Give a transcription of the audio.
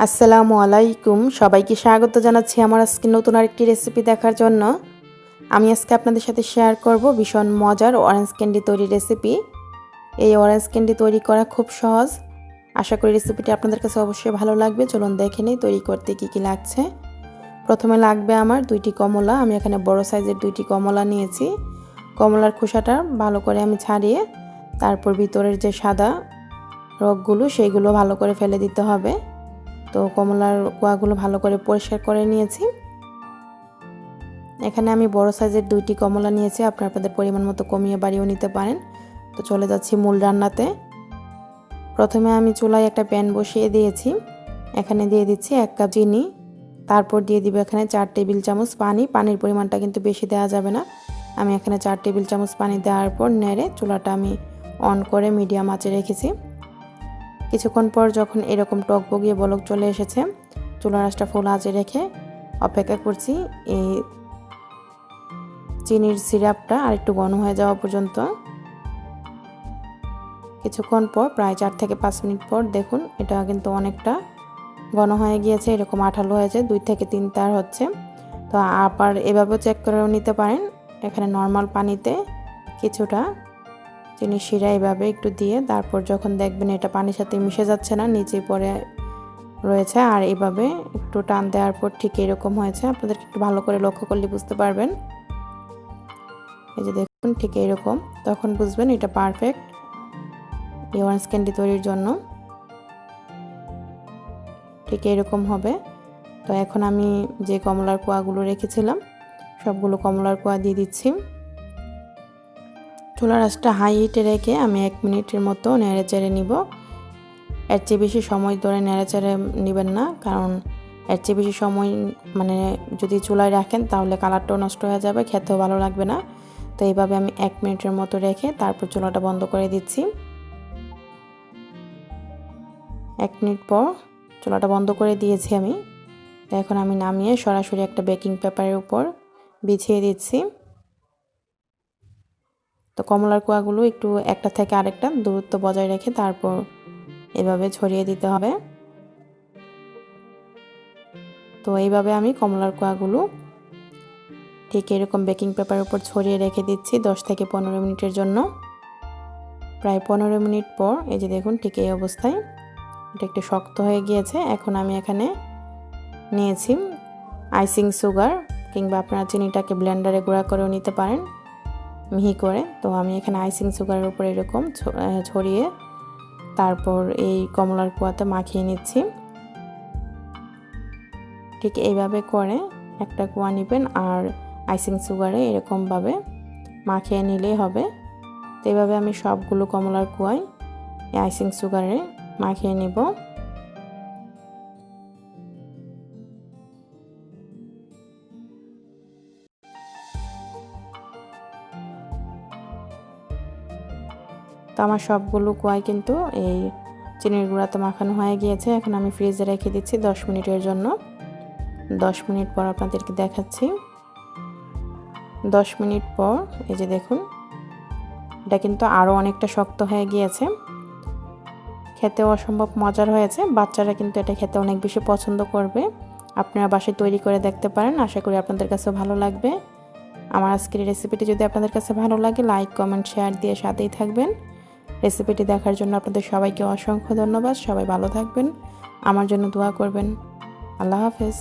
আসসালামু আলাইকুম, সবাইকে স্বাগত জানাচ্ছি আমার আজকে নতুন আরেকটি রেসিপি দেখার জন্য। আমি আজকে আপনাদের সাথে শেয়ার করব ভীষণ মজার অরেঞ্জ ক্যান্ডি তৈরির রেসিপি। এই অরেঞ্জ ক্যান্ডি তৈরি করা খুব সহজ। আশা করি রেসিপিটি আপনাদের কাছে অবশ্যই ভালো লাগবে। চলুন দেখে নিই তৈরি করতে কী কী লাগছে। প্রথমে লাগবে আমার 2টি কমলা। আমি এখানে বড় সাইজের 2টি কমলা নিয়েছি। কমলার খোসাটা ভালো করে আমি ছাড়িয়ে তারপর ভিতরের যে সাদা রগগুলো সেইগুলো ভালো করে ফেলে দিতে হবে। তো কমলার কোয়াগুলো ভালো করে পরিষ্কার করে নিয়েছি। এখানে আমি বড় সাইজের 2টি কমলা নিয়েছি, আপনারা আপনাদের পরিমাণ মতো কমিয়ে বাড়িয়েও নিতে পারেন। তো চলে যাচ্ছি মূল রান্নাতে। প্রথমে আমি চুলায় একটা প্যান বসিয়ে দিয়েছি। এখানে দিয়ে দিচ্ছি 1 কাপ চিনি, তারপর দিয়ে দিব এখানে 4 টেবিল চামচ পানি। পানির পরিমাণটা কিন্তু বেশি দেওয়া যাবে না। আমি এখানে 4 টেবিল চামচ পানি দেওয়ার পর নেড়ে চুলাটা আমি অন করে মিডিয়াম আঁচে রেখেছি। কিছুক্ষণ পর যখন এরকম টকবগিয়ে বলক চলে এসেছে, চুলার আঁচটা ফুল আঁচে রেখে অপেক্ষা করছি এই চিনির সিরাপটা আরেকটু ঘন হয়ে যাওয়া পর্যন্ত। কিছুক্ষণ পর প্রায় 4 থেকে 5 মিনিট পর দেখুন এটা কিন্তু অনেকটা ঘন হয়ে গিয়েছে, এরকম আঠালো হয়েছে, 2 থেকে 3 তার হচ্ছে। তো আবার এভাবেও চেক করেও নিতে পারেন। এখানে নর্মাল পানিতে কিছুটা চিনির শিরা এভাবে একটু দিয়ে তারপর যখন দেখবেন এটা পানির সাথে মিশে যাচ্ছে না, নিচে পড়ে রয়েছে, আর এভাবে একটু টান দেওয়ার পর ঠিক এরকম হয়েছে। আপনাদেরকে একটু ভালো করে লক্ষ্য করলে বুঝতে পারবেন। এই যে দেখুন ঠিক এরকম, তখন বুঝবেন এটা পারফেক্ট এই অরেঞ্জ ক্যান্ডি তৈরির জন্য। ঠিক এরকম হবে। তো এখন আমি যে কমলার কোয়াগুলো রেখেছিলাম সবগুলো কমলার কোয়া দিয়ে দিচ্ছি। চুলার আঁচটা হাই হিটে রেখে আমি 1 মিনিটের মতো নেড়ে চেড়ে নিব। এর চেয়ে বেশি সময় ধরে নেড়ে চেড়ে নেবেন না, কারণ এর চেয়ে বেশি সময় যদি চুলায় রাখেন তাহলে কালারটাও নষ্ট হয়ে যাবে, খেতেও ভালো লাগবে না। তো এইভাবে আমি 1 মিনিটের মতো রেখে তারপর চুলাটা বন্ধ করে দিচ্ছি। 1 মিনিট পর চুলাটা বন্ধ করে দিয়েছি আমি। এখন আমি নামিয়ে সরাসরি একটা বেকিং পেপারের উপর বিছিয়ে দিচ্ছি। তো কমলার কোয়াগুলো একটু একটা থেকে আরেকটা দূরত্ব বজায় রেখে তারপর এভাবে ছড়িয়ে দিতে হবে। তো এইভাবে আমি কমলার কোয়াগুলো ঠিক এরকম বেকিং পেপারের উপর ছড়িয়ে রেখে দিচ্ছি 10 থেকে 15 মিনিটের জন্য। প্রায় 15 মিনিট পর এই যে দেখুন ঠিক এই অবস্থায় এটা একটু শক্ত হয়ে গিয়েছে। এখন আমি এখানে নিয়েছি আইসিং সুগার, কিংবা আপনারা চিনিটাকে ব্লেন্ডারে গুঁড়া করেও নিতে পারেন মিহি করে। তো আমি এখানে আইসিং সুগারের উপর এরকম ছড়িয়ে তারপর এই কমলার কোয়াতে মাখিয়ে নিচ্ছি। ঠিক এইভাবে করে একটা কোয়া নেবেন আর আইসিং সুগারে এরকমভাবে মাখিয়ে নিলেই হবে। তো এইভাবে আমি সবগুলো কমলার কোয়ায় আইসিং সুগারে মাখিয়ে নিব। তো আমার সবগুলো কোয়াই কিন্তু এই চিনির গুঁড়াতে মাখানো হয়ে গিয়েছে। এখন আমি ফ্রিজে রেখে দিচ্ছি 10 মিনিটের জন্য। 10 মিনিট পর আপনাদেরকে দেখাচ্ছি। 10 মিনিট পর এই যে দেখুন এটা কিন্তু আরও অনেকটা শক্ত হয়ে গিয়েছে, খেতেও অসম্ভব মজার হয়েছে। বাচ্চারা কিন্তু এটা খেতে অনেক বেশি পছন্দ করবে। আপনারা বাসায় তৈরি করে দেখতে পারেন, আশা করি আপনাদের কাছে ভালো লাগবে। আমার আজকের রেসিপিটি যদি আপনাদের কাছে ভালো লাগে লাইক কমেন্ট শেয়ার দিয়ে সাথেই থাকবেন। রেসিপিটি দেখার জন্য আপনাদের সবাইকে অসংখ্য ধন্যবাদ। সবাই ভালো থাকবেন, আমার জন্য দোয়া করবেন। আল্লাহ হাফেজ।